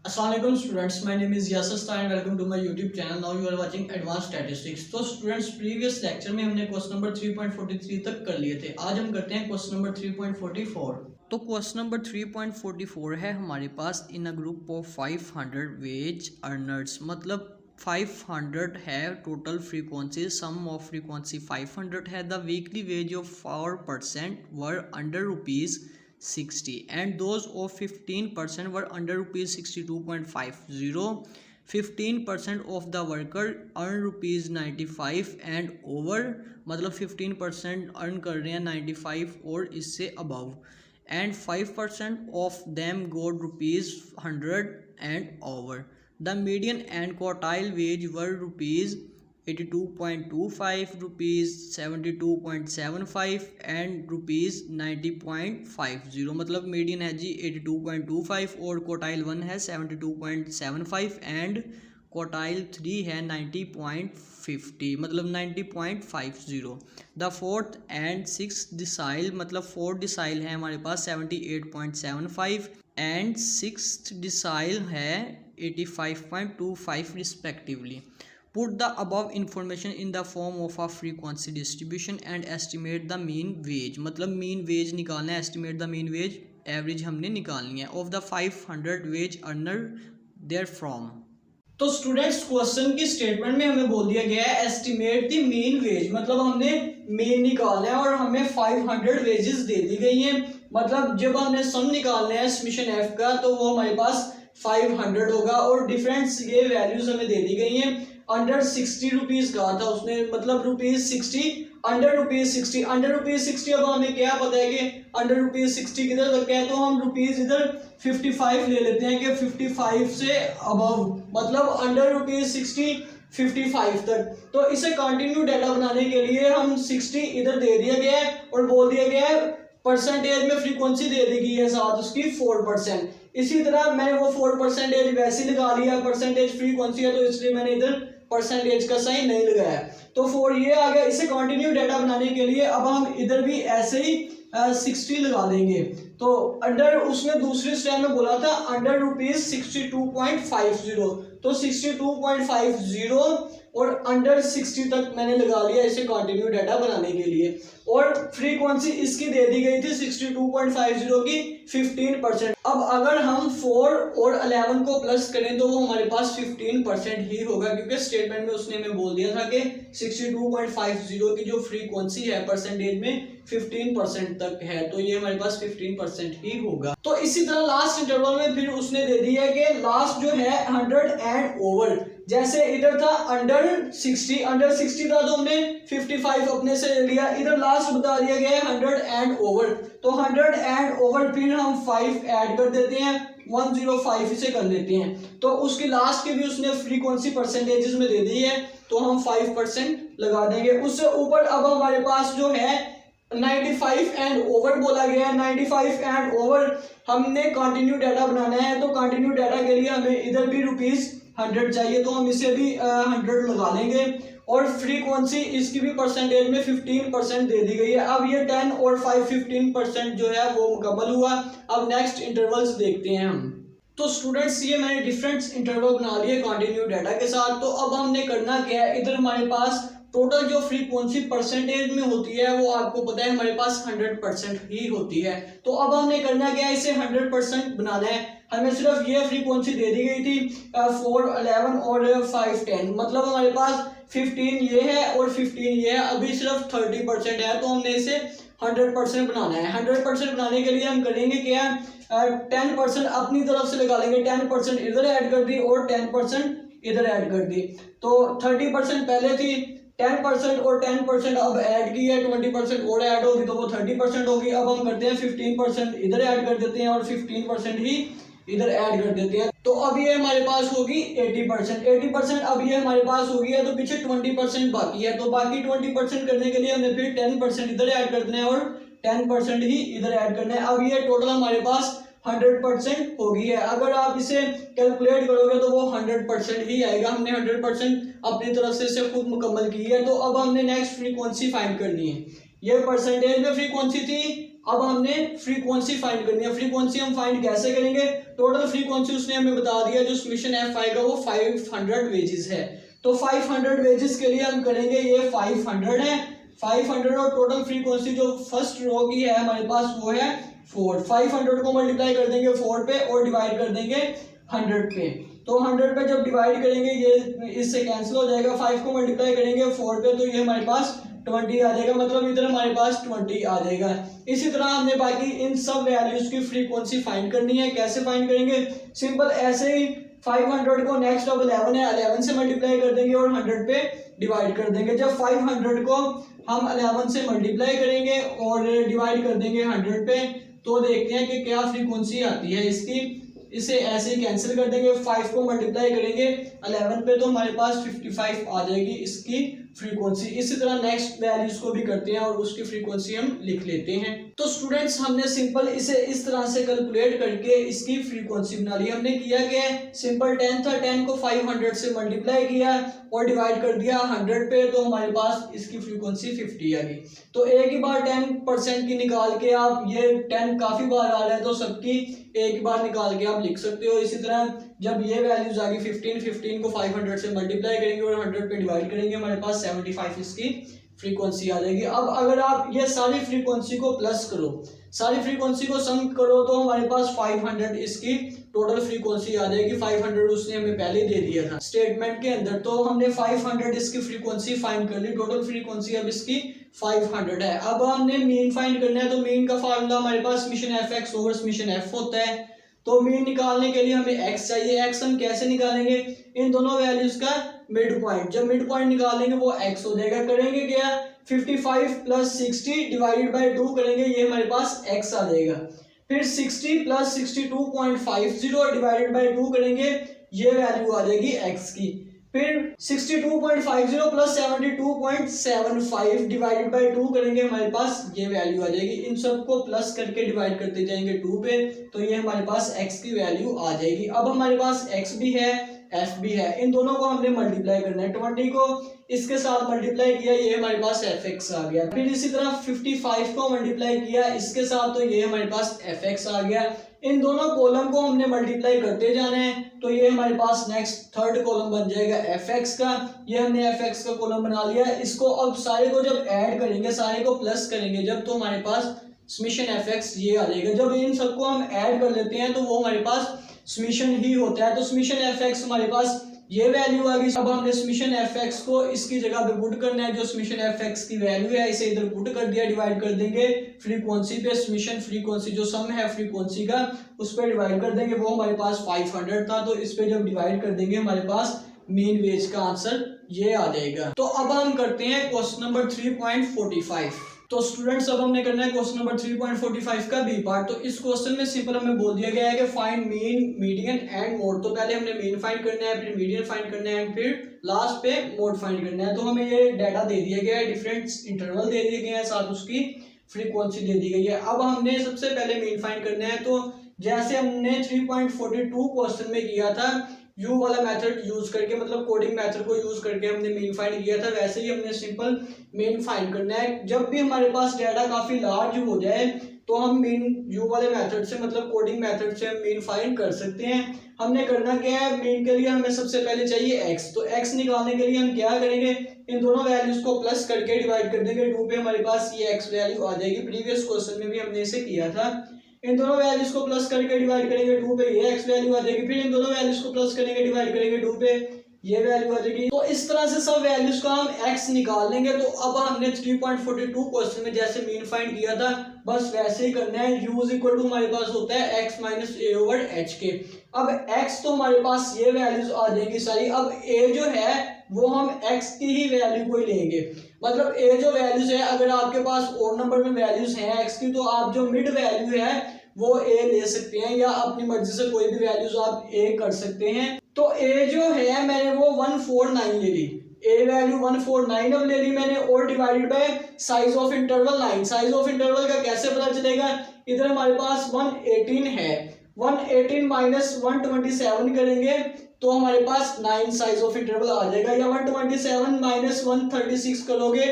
Assalamualaikum students, my name is Yasir Star and welcome to my YouTube channel. Now you are watching Advanced Statistics. तो students previous lecture में हमने question number 3.43 तक कर लिए थे. आज हम करते हैं क्वेश्चन नंबर 3.44. तो क्वेश्चन नंबर 3.44 है हमारे पास. In a group of 500 wage earners, मतलब 500 है total frequency. Sum of frequency 500 है. The weekly wage of 4% were under rupees 60 and those of 15% were under rupees 62.50. 15% of the worker earn rupees 95 and over, मतलब 15% earn कर रहे हैं 95 और इससे above, and 5% of them got rupees 100 and over. The median and quartile wage were rupees 82.25, rupees 72.75 and rupees 90.50. मतलब median है जी 82.25 और quartile 1 है 72.75 एंड क्वार्टाइल 3 है 90.50, मतलब 90.50. The fourth and six decile, मतलब फोर्थ डिसाइल है हमारे पास 78.75 एंड सिक्स डिसाइल है 85.25 respectively. Put the above information in the form of a frequency distribution and estimate the mean wage. मतलब mean wage निकालना है, estimate the mean wage, average हमने निकालनी है of the 500 wage earner therefrom. तो students question की statement में हमें बोल दिया गया है एस्टिमेट द मीन वेज, मतलब हमने मीन निकालना है और हमें 500 वेजेस दे दी गई हैं. मतलब जब हमने सम निकालना है समीशन एफ का तो वो हमारे पास 500 होगा और डिफरेंस ये वैल्यूज हमें दे दी गई हैं. अंडर 60 रुपीज कहा था उसने, मतलब rupees 60, under rupees 60, under rupees 60. अब हमें क्या पता है कि अंडर रुपीज 60 किधर तक है, तो हम रुपीज इधर 55 ले लेते हैं कि 55 से अबव, मतलब अंडर रुपीज 60 55 तक. तो इसे कंटिन्यू डाटा बनाने के लिए हम 60 इधर दे दिया गया है और बोल दिया गया है परसेंटेज में फ्रीक्वेंसी दे दी गई है साथ उसकी 4%. इसी तरह मैंने वो 4% वैसे लगा लिया, परसेंटेज फ्रीक्वेंसी है तो इसलिए मैंने इधर परसेंटेज का साइन नहीं लगाया. तो 4 ये आ गया. इसे कंटिन्यू डाटा बनाने के लिए अब हम इधर भी ऐसे ही 60 लगा देंगे. तो अंडर उसने दूसरे स्टेप में बोला था अंडर रुपीज 62.50, तो 62.50 और अंडर 60 तक मैंने लगा लिया इसे कंटिन्यू डाटा बनाने के लिए. और फ्रीक्वेंसी इसकी दे दी गई थी 62.50 की 15%. अब अगर हम 4 और 11 को प्लस करें तो वो हमारे पास 15% ही होगा, क्योंकि स्टेटमेंट में उसने हमें बोल दिया था कि 62.50 की जो फ्रीक्वेंसी है परसेंटेज में 15% तक है, तो ये हमारे पास 15% ही होगा. तो इसी तरह लास्ट इंटरवल में फिर उसने दे दिया कि लास्ट जो है 100 एंड ओवर. जैसे इधर था अंडर 60, अंडर 60 था तो हमने 55 अपने से ले लिया. इधर लास्ट बता दिया गया है 100 एंड ओवर, तो 100 एंड ओवर फिर हम 5 ऐड कर देते हैं, 105 इसे कर देते हैं. तो उसकी लास्ट की भी उसने फ्रीक्वेंसी परसेंटेजेस में दे दी है तो हम 5% लगा देंगे. उससे ऊपर अब हमारे पास जो है 95 एंड ओवर बोला गया है. 95 एंड ओवर हमने कंटिन्यू डाटा बनाना है, तो कंटिन्यू डाटा के लिए हमें इधर भी रुपीज 100 चाहिए, तो हम इसे भी 100 लगा लेंगे. और फ्रीक्वेंसी इसकी भी परसेंटेज में 15% दे दी गई है. अब ये 10 और 5 15% जो है वो मुकम्मल हुआ. अब नेक्स्ट इंटरवल्स देखते हैं हम. तो स्टूडेंट्स ये मैंने डिफरेंट इंटरवल बना लिए कंटिन्यू डाटा के साथ. तो अब हमने करना क्या है, इधर हमारे पास टोटल जो फ्रीक्वेंसी परसेंटेज में होती है वो आपको पता है हमारे पास 100% ही होती है. तो अब हमने करना क्या है, इसे 100% बनाना है. हमें सिर्फ ये फ्रीक्वेंसी दे दी गई थी 4 11 और 5 10, मतलब हमारे पास 15 ये है और 15 ये है. अभी सिर्फ 30% है तो हमने इसे 100% बनाना है. 100% बनाने के लिए हम करेंगे क्या, 10% अपनी तरफ से लगा लेंगे, 10% इधर ऐड कर दी और 10% इधर ऐड कर दी. तो 30% पहले थी, 10% और 10% अब ऐड की है, 20% और ऐड होगी तो वो 30% होगी. अब हम करते हैं 15% इधर ऐड कर देते हैं और 15% ही इधर ऐड कर देते हैं. तो अब ये हमारे पास होगी 80%. 80% अब ये हमारे पास होगी है, तो पीछे 20% बाकी है. तो बाकी 20% करने के लिए हमने फिर 10% इधर ऐड कर देना है और 10% ही इधर ऐड करना है. अब ये टोटल हमारे पास 100% होगी है. अगर आप इसे कैलकुलेट करोगे तो वो 100% ही आएगा. हमने 100% अपनी तरफ से इसे खुद मुकम्मल की है. तो अब हमने नेक्स्ट फ्रीक्वेंसी फाइंड करनी है. ये परसेंटेज में फ्रीक्वेंसी थी अब हमने फ्रीक्वेंसी फाइंड करनी है। फ्रीक्वेंसी हम फाइंड कैसे करेंगे? टोटल फ्रीक्वेंसी उसने हमें बता दिया, जो समीशन एफ आएगा वो 500 वेजेस है। तो 500 वेजेस के लिए हम करेंगे, ये 500 है, 500 और टोटल फ्रीक्वेंसी जो फर्स्ट रो की है हमारे पास वो है 4। 500 को मल्टीप्लाई कर देंगे 4 पे और डिवाइड कर देंगे 100 पे। तो 100 पे जब डिवाइड करेंगे ये इससे कैंसिल हो जाएगा, 5 को मल्टीप्लाई करेंगे 4 पे तो ये हमारे पास 20 आ जाएगा, मतलब इधर हमारे पास 20 आ जाएगा। इसी तरह हमने बाकी इन सब वैल्यूज की फ्रीक्वेंसी फाइंड करनी है। कैसे फाइंड करेंगे? सिंपल ऐसे ही 500 को नेक्स्ट अब 11 है, 11 से मल्टीप्लाई कर देंगे और 100 पे डिवाइड कर देंगे। जब 500 को हम 11 से मल्टीप्लाई करेंगे और डिवाइड कर देंगे 100 पे तो देखते हैं कि क्या फ्रीक्वेंसी आती है इसकी। इसे ऐसे ही कैंसिल कर देंगे, 5 को मल्टीप्लाई करेंगे 11 पे तो हमारे पास 55 आ जाएगी इसकी फ्रीक्वेंसी। इसी तरह नेक्स्ट वैल्यूज को भी करते हैं और उसकी फ्रीक्वेंसी हम लिख लेते हैं। तो स्टूडेंट्स हमने सिंपल इसे इस तरह से कैलकुलेट करके इसकी फ्रीक्वेंसी बना ली। हमने किया क्या है, सिंपल 10 था, 10 को 500 से मल्टीप्लाई किया और डिवाइड कर दिया 100 पे तो हमारे पास इसकी फ्रीक्वेंसी 50 आ गई। तो एक ही बार 10% की निकाल के आप, ये 10 काफी बार आ रहा है तो सबकी एक बार निकाल के आप लिख सकते हो। इसी तरह जब ये वैल्यूज आ गई 15 को 500 से मल्टीप्लाई करेंगे और 100 पे डिवाइड करेंगे हमारे पास 75 इसकी फ्रीक्वेंसी आ जाएगी। अब अगर आप ये सारी फ्रीक्वेंसी को प्लस करो, सारी फ्रीक्वेंसी को सम करो तो हमारे पास 500 इसकी टोटल फ्रीक्वेंसी आ जाएगी। 500 उसने हमें पहले दे दिया था स्टेटमेंट के अंदर, तो हमने 500 इसकी फ्रीक्वेंसी फाइंड कर ली। टोटल फ्रीक्वेंसी अब इसकी 500 है। अब हमने मीन फाइंड करना है, तो मीन का फार्मूला हमारे पास summation F X over summation F होता है। तो मीन निकालने के लिए हमें x चाहिए। x हम कैसे निकालेंगे? इन दोनों वैल्यूज का मिड पॉइंट, जब मिड पॉइंट निकालेंगे वो x हो जाएगा। करेंगे क्या, 55 प्लस 60 डिवाइडेड बाई 2 करेंगे, ये हमारे पास x आ जाएगा। फिर 60 प्लस 62.50 डिवाइडेड बाई 2 करेंगे, ये वैल्यू आ जाएगी x की। फिर 62.50 प्लस 72.75 डिवाइडेड बाई 2 करेंगे, हमारे पास ये वैल्यू आ जाएगी। इन सबको प्लस करके डिवाइड करते जाएंगे 2 पे तो ये हमारे पास x की वैल्यू आ जाएगी। अब हमारे पास x भी है f भी है, इन दोनों को हमने मल्टीप्लाई करना है। 20 को इसके साथ मल्टीप्लाई किया, ये हमारे पास fx आ गया। फिर इसी तरह 55 को मल्टीप्लाई किया इसके साथ तो ये हमारे पास fx आ गया। इन दोनों कॉलम को हमने मल्टीप्लाई करते जाना है तो ये हमारे पास नेक्स्ट थर्ड कॉलम बन जाएगा fx का। ये हमने fx का कॉलम बना लिया। इसको अब सारे को जब ऐड करेंगे, सारे को प्लस करेंगे जब, तो हमारे पास समीशन fx ये आ जाएगा। जब इन सबको हम ऐड कर लेते हैं तो वो हमारे पास समीशन ही होता है। तो समीशन fx हमारे पास ये वैल्यू आ गई। अब हमने समीशन fx को इसकी जगह पे पुट करना है, जो समीशन fx की वैल्यू है इसे इधर पुट कर दिया, डिवाइड कर देंगे फ्रीक्वेंसी पे। समीशन फ्रीक्वेंसी जो सम है फ्रीक्वेंसी का उस पर डिवाइड कर देंगे, वो हमारे पास 500 था तो इस पे जब डिवाइड कर देंगे हमारे पास मीन वेज का आंसर ये आ जाएगा। तो अब हम करते हैं क्वेश्चन नंबर 3.45। तो स्टूडेंट्स अब हमने करना है क्वेश्चन नंबर 3.45 का बी पार्ट। तो इस क्वेश्चन में सिंपल हमें बोल दिया गया है कि find mean, median and mode. तो पहले हमने मीन फाइंड करना है, फिर मीडियन फाइंड करना है, फिर लास्ट पे मोड फाइंड करना है। तो हमें ये डाटा दे दिया गया है, डिफरेंट इंटरवल दे दिए गए हैं, साथ उसकी फ्रीक्वेंसी दे दी गई है। अब हमने सबसे पहले मीन फाइंड करना है। तो जैसे हमने 3.42 क्वेश्चन में किया था, यू वाला मेथड यूज करके, मतलब कोडिंग मेथड को यूज करके हमने मीन फाइंड किया था, वैसे ही हमने सिंपल मीन फाइंड करना है। जब भी हमारे पास डाटा काफी लार्ज हो जाए तो हम मीन यू वाले मेथड से, मतलब कोडिंग मेथड से हम मीन फाइंड कर सकते हैं। हमने करना क्या है, मीन के लिए हमें सबसे पहले चाहिए x। तो x निकालने के लिए हम क्या करेंगे, इन दोनों वैल्यूज को प्लस करके डिवाइड कर देंगे 2 पे, हमारे पास ये x वैल्यू आ जाएगी। प्रीवियस क्वेश्चन में भी हमने इसे किया था। इन दोनों वैल्यूज को प्लस करके डिवाइड करेंगे 2 पे, ये x वैल्यू आ जाएगी। फिर इन दोनों वैल्यूज को प्लस करेंगे, डिवाइड करेंगे 2 पे, ये वैल्यू आ जाएगी। तो इस तरह से सब वैल्यूज का हम x निकाल लेंगे। तो अब हमने 3.42 क्वेश्चन में जैसे मीन फाइंड किया था बस वैसे ही करना है। u इक्वल टू हमारे पास होता है x माइनस ए ओवर एच के। अब x तो हमारे पास ये वैल्यूज आ जाएंगी सारी। अब a जो है वो हम x की ही वैल्यू को ही लेंगे, मतलब a जो वैल्यूज है, अगर आपके पास और नंबर में वैल्यूज हैं x की तो आप जो मिड वैल्यू है वो a ले सकते हैं, या अपनी मर्जी से कोई भी वैल्यूज आप a कर सकते हैं। तो a जो है मैंने वो 149 ले ली, a वैल्यू 149 अब ले ली मैंने, और divided by size of interval 9। Size of interval का कैसे पता चलेगा, इधर हमारे पास 118 है, 118 माइनस 127 करेंगे तो हमारे पास 9 साइज ऑफ इंटरवल आ जाएगा, या 127 माइनस 136 करोगे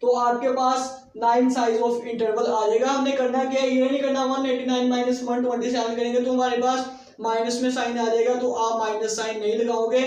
तो आपके पास 9 साइज ऑफ इंटरवल आ जाएगा। हमने करना क्या है, ये नहीं करना 189 माइनस 127 करेंगे तो हमारे पास माइनस में साइन आ जाएगा, तो आप माइनस साइन नहीं लगाओगे।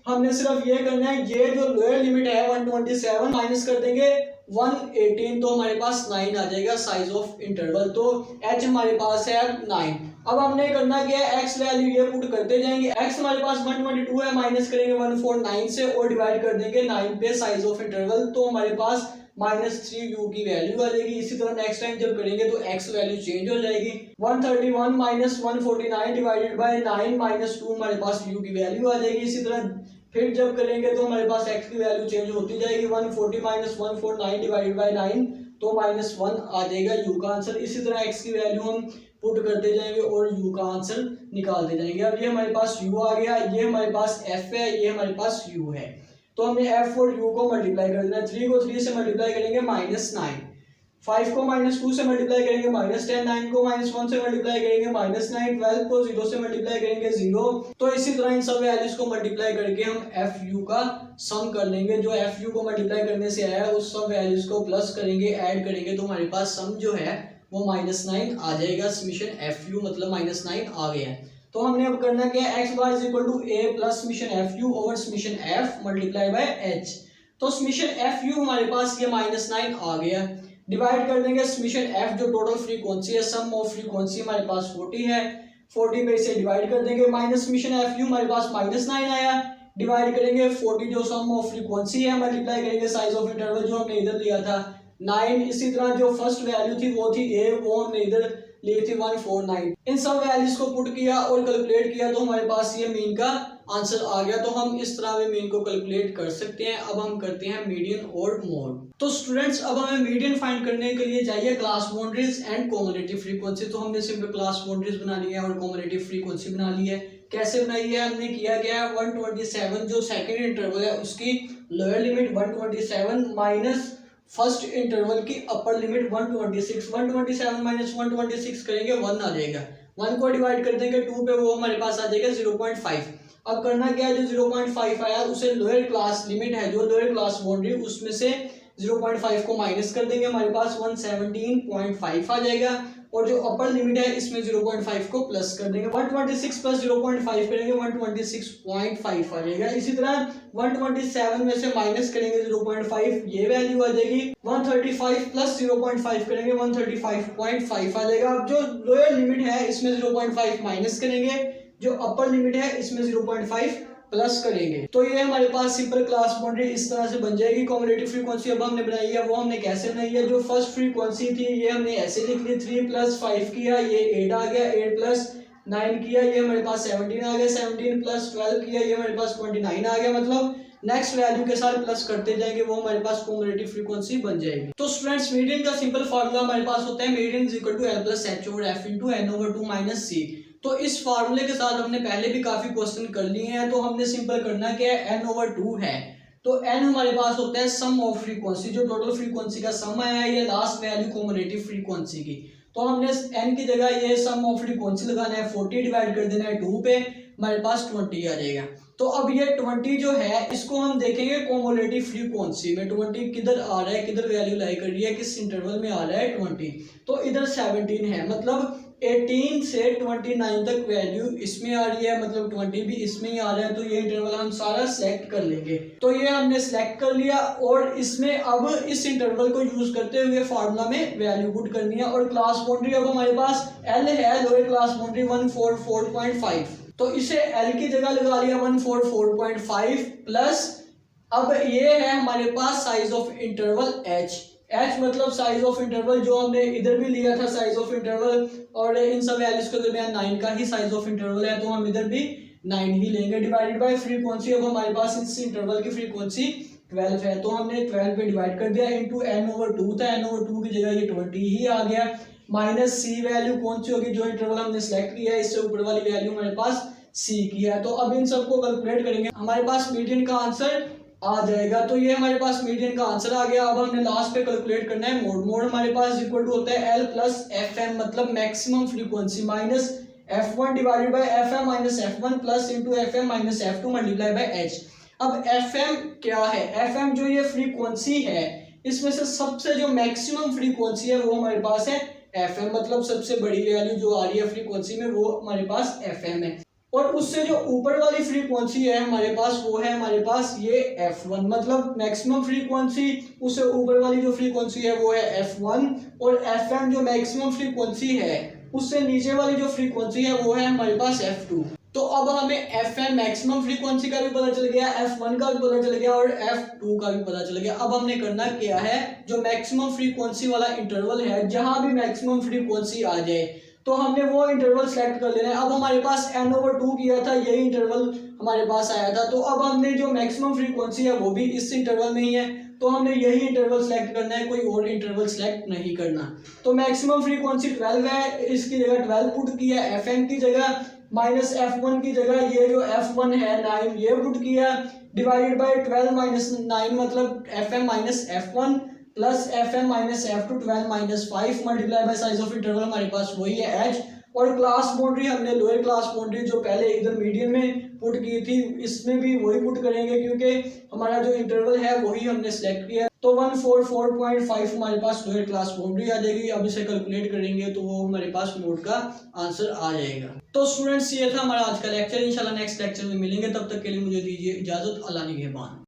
हमने सिर्फ ये करना है, ये जो लोअर लिमिट है 127 माइनस कर देंगे 118, तो हमारे पास 9 आ जाएगा साइज ऑफ इंटरवल। तो h हमारे पास है 9। अब हमने करना क्या है, x वैल्यू ये पुट करते जाएंगे। x हमारे पास 122 है, माइनस करेंगे 149 से और डिवाइड कर देंगे 9 पे साइज ऑफ इंटरवल, तो हमारे पास -3u की वैल्यू आ जाएगी। इसी तरह नेक्स्ट टाइम जब करेंगे तो x वैल्यू चेंज हो जाएगी। 131 माइनस 149 डिवाइडेड बाय 9 माइनस 2 हमारे पास u की वैल्यू आ जाएगी। इसी तरह फिर जब करेंगे तो हमारे पास x की वैल्यू चेंज होती जाएगी। 140 माइनस 149 डिवाइडेड बाय 9 तो -1 आ जाएगा u का आंसर। इसी तरह x की वैल्यू हम पुट करते जाएंगे और u का आंसर निकालते जाएंगे। अब ये हमारे पास u आ गया, ये हमारे पास f है, ये हमारे पास u है। तो हमने f और u को मल्टीप्लाई कर देना है। 3 को 3 से मल्टीप्लाई करेंगे -9, 5 को -2 से मल्टीप्लाई करेंगे -10, 9 को -1 से मल्टीप्लाई करेंगे -9, 12 को 0 से मल्टीप्लाई करेंगे 0। तो इसी तरह इन सब वैल्यूज को मल्टीप्लाई करके हम fu का सम कर लेंगे। जो fu को मल्टीप्लाई करने से आया है उस सब वैल्यूज को प्लस करेंगे, ऐड करेंगे, तो हमारे पास सम जो है वो -9 आ जाएगा। समीशन fu मतलब -9 आ गया है। तो हमने अब करना क्या है, x bar is equal to a plus summation fu over summation f multiply by h। तो समीशन fu हमारे पास ये -9 आ गया, डिवाइड कर देंगे समीशन f जो टोटल फ्रीक्वेंसी है, सम ऑफ फ्रीक्वेंसी हमारे पास 40 है, 40 पे इसे डिवाइड कर देंगे। माइनस समीशन fu हमारे पास -9 आया, डिवाइड करेंगे 40 जो सम ऑफ फ्रीक्वेंसी है, मल्टीप्लाई करेंगे साइज ऑफ इंटरवल जो हमने इधर लिया था 9। इसी तरह जो फर्स्ट वैल्यू थी वो थी a, वो हमने इधर ली थी 149। इन सब वैल्यूज को पुट किया और कैलकुलेट किया तो हमारे पास ये मीन का आंसर आ गया। तो हम इस तरह में मीन को कैलकुलेट कर सकते हैं। अब हम करते हैं मीडियन और मोड। तो स्टूडेंट्स अब हमें मीडियन फाइंड करने के लिए चाहिए class boundaries and cumulative frequency. तो हमने सिंपल क्लास बाउंड्रीज बना ली है और कॉम्युलेटिव फ्रीक्वेंसी बना ली है। कैसे बनाई है, हमने किया गया है 127 जो सेकेंड इंटरवल है उसकी lower limit 127 minus first interval की अपर लिमिट 126, 127 माइनस 126 करेंगे 1 आ जाएगा। 1 को डिवाइड कर देंगे 2 पे, वो हमारे पास आ जाएगा 0.5। अब करना क्या है, जो 0.5 आया उसे लोअर क्लास लिमिट है, जो लोअर क्लास बाउंड्री उसमें से 0.5 को माइनस कर देंगे, हमारे पास 117.5 आ जाएगा। और जो अपर लिमिट है इसमें 0.5 को प्लस कर देंगे, 126 प्लस 0.5 करेंगे 126.5 आ जाएगा। इसी तरह 127 में से माइनस करेंगे 0.5, ये वैल्यू आ जाएगी। 135 प्लस 0.5 करेंगे 135.5 आ जाएगा। अब जो लोअर लिमिट है इसमें 0.5 माइनस करेंगे, जो अपर लिमिट है इसमें 0.5 प्लस करेंगे, तो ये हमारे पास सिंपल क्लास बाउंड्री इस तरह से बन जाएगी। कॉम्युलेटिव फ्रीक्वेंसी अब हमने बनाई है, वो हमने कैसे बनाई है, जो फर्स्ट फ्रीक्वेंसी थी ये हमने ऐसे लिख ली, 3 प्लस 5 किया ये 8 आ गया, 8 प्लस 9 किया ये हमारे पास 17 आ गया, 17 प्लस 12 किया ये हमारे पास 29 आ गया। मतलब नेक्स्ट वैल्यू के साथ प्लस करते जाएंगे, वो हमारे पास कॉम्युलेटिव फ्रीक्वेंसी बन जाएगी। तो स्टूडेंट्स मीडियन का सिंपल फार्मूला हमारे पास होता है median is equal to l plus h over f into n over 2 minus c। तो इस फार्मूले के साथ हमने पहले भी काफी क्वेश्चन कर लिए हैं, तो हमने सिंपल करना क्या है, n ओवर 2 है, तो n हमारे पास होता है सम ऑफ फ्रीक्वेंसी, जो टोटल फ्रीक्वेंसी का सम आया है, ये लास्ट वैल्यू कॉम्युलेटिव फ्रीक्वेंसी की। तो हमने n की जगह ये सम ऑफ फ्रीक्वेंसी लगाना है, 40 डिवाइड कर देना है 2 पे, हमारे पास 20 आ जाएगा। तो अब ये 20 जो है इसको हम देखेंगे कॉम्युलेटिव फ्रीक्वेंसी में, 20 किधर आ रहा है, किधर वैल्यू लाई कर रही है, किस इंटरवल में आ रहा है 20। तो इधर 17 है, मतलब 18 से 29 तक वैल्यू इसमें आ रही है, मतलब 20 भी इसमें ही आ रहा है। तो ये इंटरवल हम सारा सेलेक्ट कर लेंगे। तो ये हमने सेलेक्ट कर लिया और इसमें अब इस इंटरवल को यूज करते हुए फार्मूला में वैल्यू पुट करनी है। और क्लास बाउंड्री अब हमारे पास L है, लोअर क्लास बाउंड्री 144.5, तो इसे L की जगह लगा लिया 144.5 प्लस अब ये है हमारे पास साइज ऑफ इंटरवल h मतलब साइज ऑफ इंटरवल जो हमने इधर भी लिया था साइज ऑफ इंटरवल, और इन सब वैल्यूज के दरमियान 9 का ही साइज ऑफ इंटरवल है, तो हम इधर भी 9 ही लेंगे, डिवाइडेड बाय फ्रीक्वेंसी। अब हमारे पास इस इंटरवल की फ्रीक्वेंसी 12 है, तो हमने 12 पे डिवाइड कर दिया, इंटू n ओवर 2 था, n ओवर 2 की जगह ये 20 ही आ गया, माइनस c वैल्यू कौन सी होगी, जो इंटरवल हमने सेलेक्ट किया है इससे ऊपर वाली वैल्यू हमारे पास c की है। तो अब इन सबको कैलकुलेट करेंगे, हमारे पास मीडियन का आंसर आ जाएगा। तो ये हमारे पास मीडियन का आंसर आ गया। अब हमने लास्ट पे कैलकुलेट करना है मोड। मोड हमारे पास इक्वल टू होता है L प्लस FM, मतलब maximum frequency, minus F1 divided by FM minus F1 plus into FM minus F2 multiply by H। अब FM क्या है, FM जो ये फ्रीक्वेंसी है इसमें से सबसे जो मैक्सिमम फ्रीक्वेंसी है वो हमारे पास है एफएम, मतलब सबसे बड़ी वैल्यू जो आ रही है फ्रीक्वेंसी में वो हमारे पास एफएम है। और उससे जो ऊपर वाली फ्रीक्वेंसी है हमारे पास वो है हमारे पास ये F1, मतलब मैक्सिमम फ्रीक्वेंसी, उससे ऊपर वाली जो फ्रीक्वेंसी है वो है F1, और FM जो मैक्सिमम फ्रीक्वेंसी है उससे नीचे वाली जो फ्रीक्वेंसी है वो है हमारे पास F2। तो अब हमें FM मैक्सिमम फ्रीक्वेंसी का भी पता चल गया, F1 का भी पता चल गया और F2 का भी पता चल गया। अब हमने करना क्या है, जो मैक्सिमम फ्रीक्वेंसी वाला इंटरवल है, जहां भी मैक्सिमम फ्रीक्वेंसी आ जाए तो हमने वो इंटरवल सेलेक्ट कर लेना है। अब हमारे पास n/2 किया था, यही इंटरवल हमारे पास आया था, तो अब हमने जो मैक्सिमम फ्रीक्वेंसी है वो भी इस इंटरवल में ही है, तो हमने यही इंटरवल सेलेक्ट करना है, कोई और इंटरवल सेलेक्ट नहीं करना। तो मैक्सिमम फ्रीक्वेंसी 12 है, इसकी जगह 12 पुट किया, FM की जगह माइनस F1 की जगह ये जो F1 है 9 ये पुट किया, डिवाइडेड बाय 12 माइनस 9 मतलब FM minus F1 plus FM minus F2 12 minus 5 multiply by size of interval हमारे पास वही है H। और क्लास बाउंड्री हमने लोअर क्लास बाउंड्री जो पहले इधर मीडियन में पुट की थी इसमें भी वही पुट करेंगे, क्योंकि हमारा जो इंटरवल है वही हमने सेलेक्ट किया। तो 144.5 हमारे पास लोअर क्लास बाउंड्री आ जाएगी। अब इसे कैलकुलेट करेंगे तो वो हमारे पास नोट का आंसर आ जाएगा। तो स्टूडेंट्स ये था हमारा आज का लेक्चर, इंशाल्लाह नेक्स्ट लेक्चर में मिलेंगे, तब तक के लिए मुझे दीजिए इजाजत। अल्लाह निगहबान।